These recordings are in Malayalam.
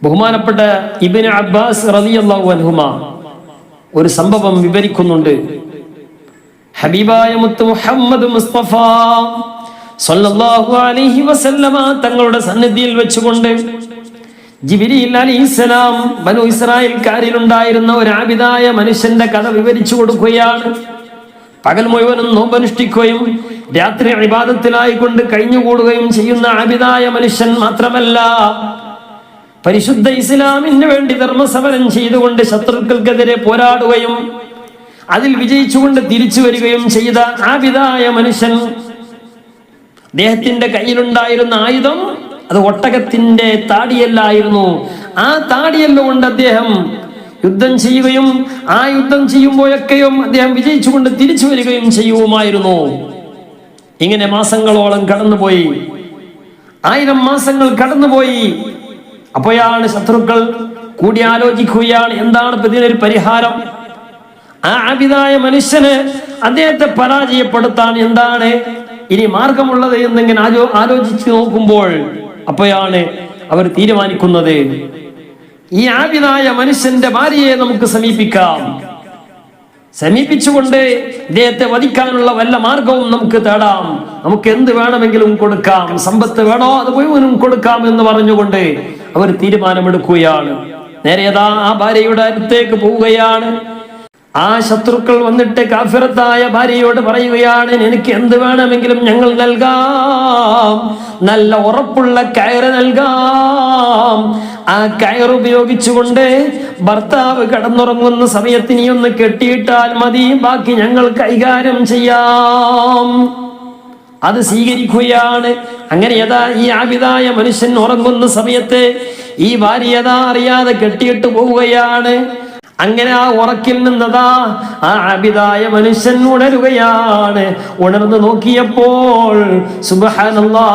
ബഹുമാനപ്പെട്ട ഇബ്നു അബ്ബാസ് റളിയല്ലാഹു അൻഹുമാ ഒരു സംഭവം വിവരിക്കുന്നുണ്ട്. ഹബീബായ മുത്ത് മുഹമ്മദ് മുസ്തഫ സല്ലല്ലാഹു അലൈഹി വസല്ലമ തങ്ങളുടെ സന്നിധിയിൽ വെച്ചുകൊണ്ട് ജിബ്രീൽ അലൈഹിസ്സലാം ബനു ഇസ്രായേൽക്കാരിൽ ഉണ്ടായിരുന്ന ഒരു ആബിദായ മനുഷ്യന്റെ കഥ വിവരിച്ചു കൊടുക്കുകയാണ്. പകൽ മുഴുവനും നോമ്പനുഷ്ഠിക്കുകയും രാത്രി ഇബാദത്തിലായിക്കൊണ്ട് കഴിഞ്ഞുകൂടുകയും ചെയ്യുന്ന ആബിദായ മനുഷ്യൻ മാത്രമല്ല, പരിശുദ്ധ ഇസ്ലാമിന് വേണ്ടി ധർമ്മസമരം ചെയ്തുകൊണ്ട് ശത്രുക്കൾക്കെതിരെ പോരാടുകയും അതിൽ വിജയിച്ചുകൊണ്ട് തിരിച്ചു വരികയും ചെയ്ത ആബിദായ മനുഷ്യൻ. അദ്ദേഹത്തിന്റെ കയ്യിലുണ്ടായിരുന്ന ആയുധം അത് ഒട്ടകത്തിന്റെ താടിയല്ലായിരുന്നു. ആ താടിയല്ലുകൊണ്ട് അദ്ദേഹം യുദ്ധം ചെയ്യുകയും ആ യുദ്ധം ചെയ്യുമ്പോഴൊക്കെയും അദ്ദേഹം വിജയിച്ചുകൊണ്ട് തിരിച്ചു വരികയും ചെയ്യുമായിരുന്നു. ഇങ്ങനെ മാസങ്ങളോളം കടന്നുപോയി, 1000 മാസങ്ങൾ കടന്നുപോയി. അപ്പോഴാണ് ശത്രുക്കൾ കൂടി ആലോചിക്കുകയാണ്, എന്താണ് ഇതിനൊരു പരിഹാരം? ആ ആബിദായ മനുഷ്യന് അദ്ദേഹത്തെ പരാജയപ്പെടുത്താൻ എന്താണ് ഇനി മാർഗമുള്ളത് എന്നിങ്ങനെ ആലോചിച്ചു നോക്കുമ്പോൾ അപ്പോഴാണ് അവർ തീരുമാനിക്കുന്നത്, ഈ ആബിദായ മനുഷ്യന്റെ ഭാര്യയെ നമുക്ക് സമീപിക്കാം. സമീപിച്ചുകൊണ്ട് ഇദ്ദേഹത്തെ വധിക്കാനുള്ള വല്ല മാർഗവും നമുക്ക് തേടാം. നമുക്ക് എന്ത് വേണമെങ്കിലും കൊടുക്കാം, സമ്പത്ത് വേണോ അത് മുഴുവനും കൊടുക്കാം എന്ന് പറഞ്ഞുകൊണ്ട് അവർ തീരുമാനമെടുക്കുകയാണ്. നേരെ ആ ഭാര്യയുടെ അടുത്തേക്ക് പോവുകയാണ്. ആ ശത്രുക്കൾ വന്നിട്ട് കാഫിറത്തായ ഭാര്യയോട് പറയുകയാണ്, എനിക്ക് എന്ത് വേണമെങ്കിലും ഞങ്ങൾ നൽകാം, നല്ല ഉറപ്പുള്ള കയറ് നൽകാം. ആ കയർ ഉപയോഗിച്ചുകൊണ്ട് ഭർത്താവ് കടന്നുറങ്ങുന്ന സമയത്ത് നീ ഒന്ന് കെട്ടിയിട്ടാൽ മതി, ബാക്കി ഞങ്ങൾ കൈകാര്യം ചെയ്യാം. അത് സ്വീകരിക്കുകയാണ്. അങ്ങനെ ഈ ആബിദായ മനുഷ്യൻ ഉറങ്ങുന്ന സമയത്ത് ഈ ഭാര്യ അറിയാതെ കെട്ടിയിട്ട് പോവുകയാണ്. അങ്ങനെ ആ ഉറക്കിൽ നിന്നതാ ആ ആബിദായ മനുഷ്യൻ ഉണരുകയാണ്. ഉണർന്നു നോക്കിയപ്പോൾ സുബ്ഹാനല്ലാഹ്,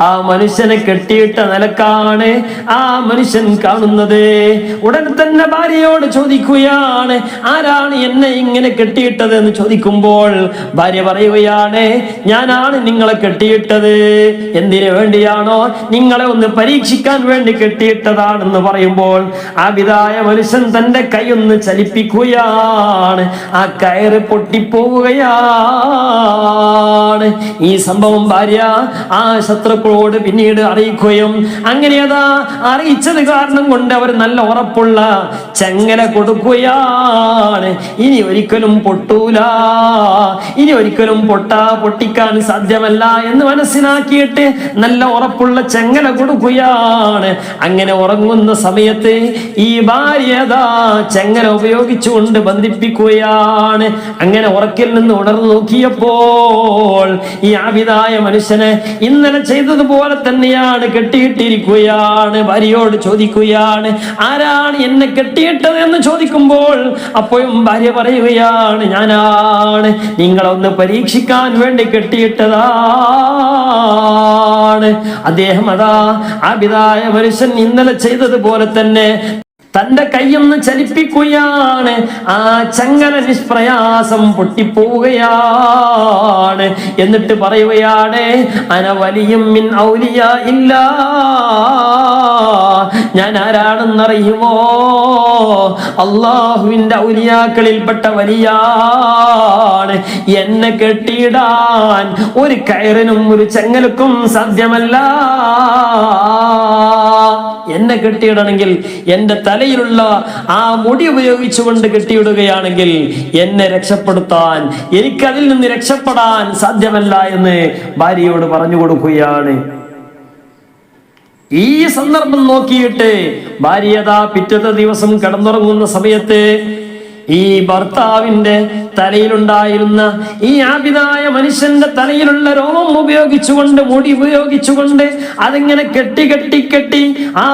ആ മനുഷ്യനെ കെട്ടിയിട്ട നിലക്കാണ് ആ മനുഷ്യൻ കാണുന്നത്. ഉടൻ തന്നെ ഭാര്യയോട് ചോദിക്കുകയാണ്, ആരാണ് എന്നെ ഇങ്ങനെ കെട്ടിയിട്ടത് എന്ന് ചോദിക്കുമ്പോൾ ഭാര്യ പറയുകയാണ്, ഞാനാണ് നിങ്ങളെ കെട്ടിയിട്ടത്. എന്തിനു വേണ്ടിയാണോ? നിങ്ങളെ ഒന്ന് പരീക്ഷിക്കാൻ വേണ്ടി കെട്ടിയിട്ടതാണെന്ന് പറയുമ്പോൾ ആബിദായ മനുഷ്യൻ തന്റെ കൈ ഒന്ന് ചലിപ്പിക്കുകയാണ്. ആ കയറ് പൊട്ടിപ്പോവുകയാണ്. ഈ സംഭവം ഭാര്യ ആ ശത്രുക്കളോട് പിന്നീട് അറിയിക്കുകയും അങ്ങനെ അറിയിച്ചത് കാരണം കൊണ്ട് അവർ നല്ല ഉറപ്പുള്ള ചങ്ങല കൊടുക്കുകയാണ്. ഇനി ഒരിക്കലും പൊട്ടൂല, ഇനി ഒരിക്കലും പൊട്ടിക്കാൻ സാധ്യമല്ല എന്ന് മനസ്സിലാക്കിയിട്ട് നല്ല ഉറപ്പുള്ള ചങ്ങല കൊടുക്കുകയാണ്. അങ്ങനെ ഉറങ്ങുന്ന സമയത്ത് ഈ ഭാര്യ ചങ്ങല ഉപയോഗിച്ചുകൊണ്ട് ബന്ധിപ്പിക്കുകയാണ്. അങ്ങനെ ഉറക്കിൽ നിന്ന് ഉണർന്നു നോക്കിയപ്പോൾ ഈ ആബിദായ മനുഷ്യനെ ഇന്നലെ ചെയ്തതുപോലെ തന്നെയാണ് കെട്ടിയിട്ടിരിക്കുകയാണ്. ഭാര്യയോട് ചോദിക്കുകയാണ്, ആരാണ് എന്നെ കെട്ടിയിട്ടത് എന്ന് ചോദിക്കുമ്പോൾ അപ്പോഴും ഭാര്യ പറയുകയാണ്, ഞാനാണ്, നിങ്ങളെ ഒന്ന് പരീക്ഷിക്കാൻ വേണ്ടി കെട്ടിയിട്ടതാണ്. അദ്ദേഹം ആബിദായ മനുഷ്യൻ ഇന്നലെ ചെയ്തതുപോലെ തന്നെ തന്റെ കൈയൊന്ന് ചലിപ്പിക്കുകയാണ്. ആ ചങ്ങല നിഷ്പ്രയാസം പൊട്ടിപ്പോവുകയാണ്. എന്നിട്ട് പറയുകയാണ്, അന വലിയും മിൻ ഔലിയാ ഇല്ല, ഞാൻ ആരാണെന്നറിയുമോ? അള്ളാഹുവിന്റെ ഔലിയാക്കളിൽപ്പെട്ട വലിയാണ്. എന്നെ കെട്ടിയിടാൻ ഒരു കയറിനും ഒരു ചങ്ങലക്കും സാധ്യമല്ല. എന്നെ കെട്ടിയിടണമെങ്കിൽ എന്റെ തലയിലുള്ള ആ മുടി ഉപയോഗിച്ചുകൊണ്ട് കെട്ടിയിടുകയാണെങ്കിൽ എന്നെ രക്ഷപ്പെടുത്താൻ, എനിക്കതിൽ നിന്ന് രക്ഷപ്പെടാൻ സാധ്യമല്ല എന്ന് ഭാര്യയോട് പറഞ്ഞു കൊടുക്കുകയാണ്. ഈ സന്ദർഭം നോക്കിയിട്ട് ഭാര്യ പിറ്റത്തെ ദിവസം കിടന്നുറങ്ങുന്ന സമയത്ത് ഈ ഭർത്താവിന്റെ തലയിലുണ്ടായിരുന്ന ഈ ആബിദായ മനുഷ്യന്റെ തലയിലുള്ള രോമം ഉപയോഗിച്ചുകൊണ്ട്, മുടി ഉപയോഗിച്ചുകൊണ്ട് അതിങ്ങനെ കെട്ടി ആ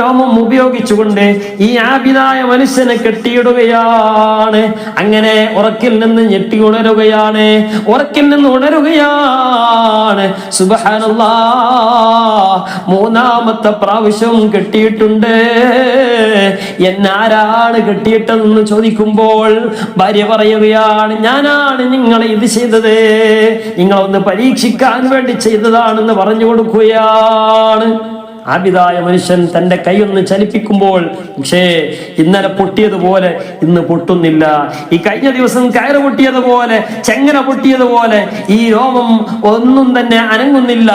രോമം ഉപയോഗിച്ചുകൊണ്ട് ഈ ആബിദായ മനുഷ്യനെ കെട്ടിയിടുകയാണ്. അങ്ങനെ ഉറക്കിൽ നിന്ന് ഞെട്ടി ഉണരുകയാണ്. സുബ്ഹാനല്ലാഹ്, 3ാമത്തെ പ്രാവശ്യം കെട്ടിയിട്ടുണ്ട്. എന്നാരാണ് കെട്ടിയിട്ടതെന്ന് ചോദിക്കുമ്പോൾ ഭാര്യ പറയുകയാണ്, ഞാനാണ് നിങ്ങളെ ഇത് ചെയ്തത്, നിങ്ങളൊന്ന് പരീക്ഷിക്കാൻ വേണ്ടി ചെയ്തതാണെന്ന് പറഞ്ഞു കൊടുക്കുകയാണ്. ആബിദായ മനുഷ്യൻ തന്റെ കൈയൊന്ന് ചലിപ്പിക്കുമ്പോൾ പക്ഷേ ഇന്നലെ പൊട്ടിയതുപോലെ ഇന്ന് പൊട്ടുന്നില്ല. ഈ കഴിഞ്ഞ ദിവസം കയറ് പൊട്ടിയതുപോലെ, ചെങ്ങല പൊട്ടിയതുപോലെ ഈ രോമം ഒന്നും തന്നെ അനങ്ങുന്നില്ല.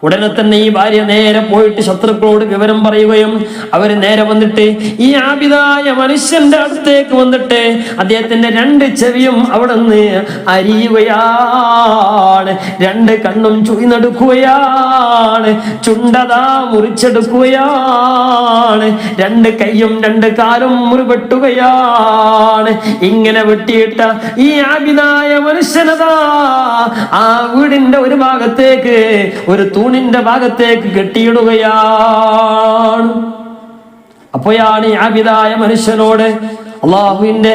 ഉടനെ തന്നെ ഈ ഭാര്യ നേരെ പോയിട്ട് ശത്രുക്കളോട് വിവരം പറയുകയും അവര് നേരെ വന്നിട്ട് ഈ ആബിദായ മനുഷ്യന്റെ അടുത്തേക്ക് വന്നിട്ട് അദ്ദേഹത്തിന്റെ 2 ചെവിയും അവിടെ നിന്ന് അരിയുകയാണ്, 2 കണ്ണും ചുയിന്നെടുക്കുകയാണ്, ചുണ്ടതാ മുറിച്ചെടുക്കുകയാണ്, 2 കൈയും 2 കാലും മുറിവെട്ടുകയാണ്. ഇങ്ങനെ വെട്ടിയിട്ട ഈ ആബിദായ മനുഷ്യനതാ ആ വീടിന്റെ ഒരു ഭാഗത്തേക്ക്, ഒരു തൂണിന്റെ ഭാഗത്തേക്ക് കെട്ടിയിടുകയാണ്. അപ്പോഴാണ് ഈ ആബിദായ മനുഷ്യനോട് അള്ളാഹുവിന്റെ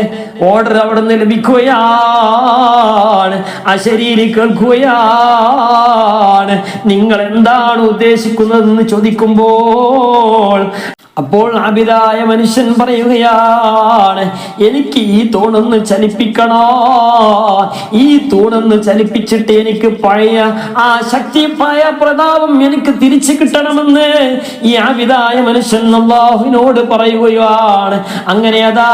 ഓർഡർ അവിടെ നിന്ന് ലഭിക്കുകയാണ്. അശരീരി കേൾക്കുകയാണ്, നിങ്ങൾ എന്താണ് ഉദ്ദേശിക്കുന്നതെന്ന് ചോദിക്കുമ്പോൾ അപ്പോൾ ആബിദായ മനുഷ്യൻ പറയുകയാണ്, എനിക്ക് ഈ തൂണൊന്ന് ചലിപ്പിക്കണോ, ഈ തൂണൊന്ന് ചലിപ്പിച്ചിട്ട് എനിക്ക് പഴയ ആ ശക്തി, പഴയ പ്രതാപം എനിക്ക് തിരിച്ചു കിട്ടണമെന്ന് ഈ ആബിദായ മനുഷ്യൻ അല്ലാഹുവിനോട് പറയുകയാണ്. അങ്ങനെ അതാ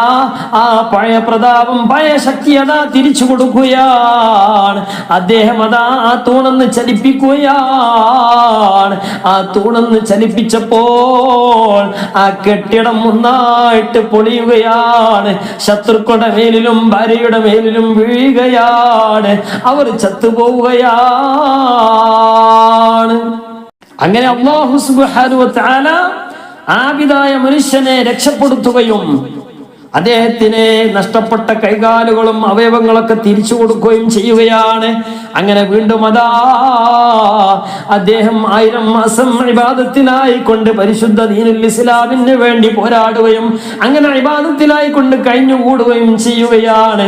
ആ പഴയ പ്രതാപം, പഴയ ശക്തി അതാ തിരിച്ചു കൊടുക്കുകയാണ്. അദ്ദേഹം അതാ ആ തൂണൊന്ന് ചലിപ്പിക്കുകയാണ്. ആ തൂണൊന്ന് ചലിപ്പിച്ചപ്പോൾ ആ കെട്ടിടം ഒന്നായിട്ട് പൊളിയുകയാണ്. ശത്രുക്കളുടെ മേലിലും ഭാര്യയുടെ മേലിലും വീഴുകയാണ്. അവർ ചത്തുപോവുകയാണ്. അങ്ങനെ അല്ലാഹു സുബ്ഹാനഹു വ തആല ആബിദായ മനുഷ്യനെ രക്ഷപ്പെടുത്തുകയും അദ്ദേഹത്തിന് നഷ്ടപ്പെട്ട കൈകാലുകളും അവയവങ്ങളൊക്കെ തിരിച്ചു കൊടുക്കുകയും ചെയ്യുകയാണ്. അങ്ങനെ വീണ്ടും അതാ അദ്ദേഹം 1000 മാസം ഇബാദത്തിലായി കൊണ്ട് പരിശുദ്ധ ദീനുൽ ഇസ്ലാമിന് വേണ്ടി പോരാടുകയും അങ്ങനെ ഇബാദത്തിലായി കൊണ്ട് കഴിഞ്ഞുകൂടുകയും ചെയ്യുകയാണ്.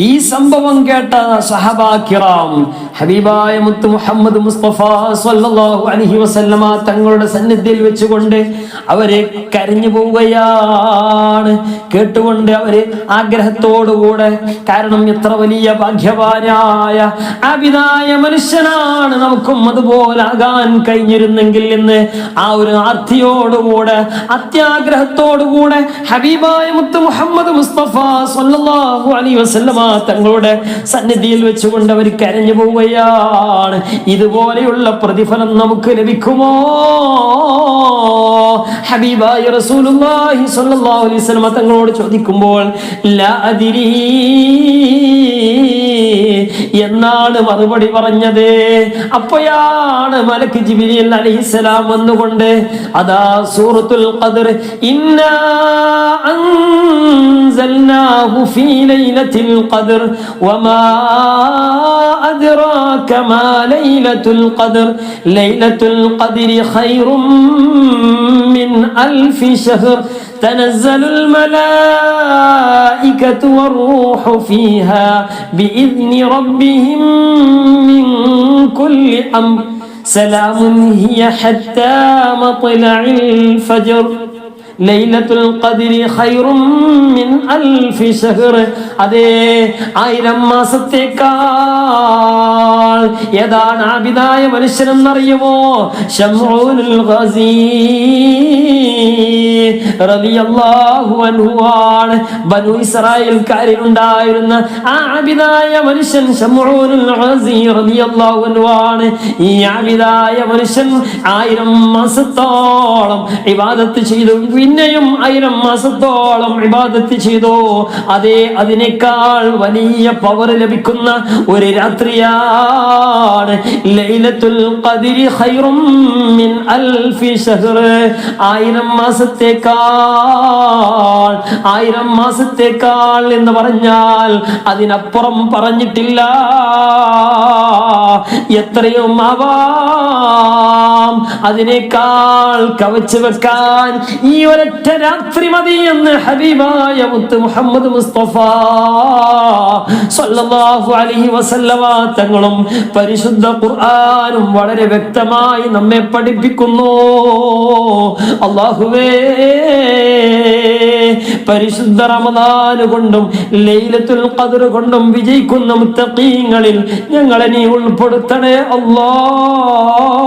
ഈ സംഭവം കേട്ട സഹബാ കിറാം ഹബീബായ മുത്ത് മുഹമ്മദ് മുസ്തഫ സ്വല്ലല്ലാഹു അലൈഹി വസല്ലമ തങ്ങളുടെ സന്നിധിയിൽ വെച്ചുകൊണ്ട് അവരെ കരഞ്ഞു പോവുകയാണ്. കേട്ടുകൊണ്ട് അവര് ആഗ്രഹത്തോടുകൂടെ, കാരണം എത്ര വലിയ ഭാഗ്യവാനായ ആബിദായ മനുഷ്യനാണ്, നമുക്കും അതുപോലാകാൻ കഴിഞ്ഞിരുന്നെങ്കിൽ എന്ന് ആ ഒരു ആർത്തിയോടുകൂടെ, അത്യാഗ്രഹത്തോടുകൂടെ ഹബീബായ മുത്ത് മുഹമ്മദ് മുസ്തഫ സ്വല്ലല്ലാഹു അലൈഹി വസല്ലമ തങ്ങളുടെ സന്നിധിയിൽ വെച്ചുകൊണ്ട് അവർ കരഞ്ഞു പോവുകയാണ്. ഇതുപോലെയുള്ള പ്രതിഫലം നമുക്ക് ലഭിക്കുമോ? ഹബീബായ റസൂലുള്ളാഹി സ്വല്ലല്ലാഹു അലൈഹി വസല്ലം തങ്ങളോട് ചോദിക്കുമ്പോൾ ലാ അദ്രി എന്നാണ് മറുപടി പറഞ്ഞത്. അപ്പോഴാണ് മലക്ക് ജിബ്രീൽ അലൈഹിസ്സലാം വന്നുകൊണ്ട് അതാ സൂറത്തുൽ ഖദ്ർ ഇന്നാ അൻസൽനാഹു ഫീ ലൈലത്തിൽ ഖദ്ർ വമാ അദ്റാക മാ ലൈലത്തുൽ ഖദ്ർ ലൈലത്തുൽ ഖദ്രി ഖൈറും മിൻ അൽഫി ശഹർ تنزل الملائكة والروح فيها بإذن ربهم من كل أمر سلام هي حتى مطلع الفجر ലൈലത്തുൽ ഖദ്രി ഖൈറും മിൻ അൽഫി ശഹർ. അതേ 1000 മാസത്തേക്കാൾ ഏതാണ് ആബിദായ മനുഷ്യനെന്നറിയുമോ? ശംഊനുൽ ഗസീ റളിയല്ലാഹു അൻഹു ആണ്. ബനു ഇസ്രായേൽക്കാരിൽ ഉണ്ടായിരുന്ന ആ ആബിദായ മനുഷ്യൻ ശംഊനുൽ ഗസീ റളിയല്ലാഹു അൻഹു ആണ്. ഈ ആബിദായ മനുഷ്യൻ 1000 മാസത്തോളം ഇബാദത്ത് ചെയ്തു, പിന്നെയും 1000 മാസത്തോളം ഇബാദത്ത് ചെയ്തു. അതേ, അതിനേക്കാൾ വലിയ പവർ ലഭിക്കുന്ന ഒരു രാത്രിയാണ് ലൈലത്തുൽ ഖദ്രി ഖൈറും മിൻ അൽഫി ശഹർ. 1000 മാസത്തേക്കാൾ 1000 മാസത്തേക്കാൾ എന്ന് പറഞ്ഞാൽ അതിനപ്പുറം പറഞ്ഞിട്ടില്ല. എത്രയും ആവാം, അതിനേക്കാൾ കവച്ചു വെക്കാൻ ഈ ഒരൊറ്റ രാത്രി മതി എന്ന് ഹബീബായ മുത്ത് മുഹമ്മദ് മുസ്തഫ സ്വല്ലല്ലാഹു അലൈഹി വസല്ലമ തങ്ങളും പരിശുദ്ധ ഖുർആനും വളരെ വ്യക്തമായി നമ്മെ പഠിപ്പിക്കുന്നു. അല്ലാഹുവേ, പരിശുദ്ധ റമദാൻ കൊണ്ടും ലൈലത്തുൽ ഖദ്ർ കൊണ്ടും വിജയിക്കുന്ന മുത്തഖീങ്ങളിൽ ഞങ്ങളെ നീ ഉൾപ്പെടുത്തണേ അല്ലാഹ്.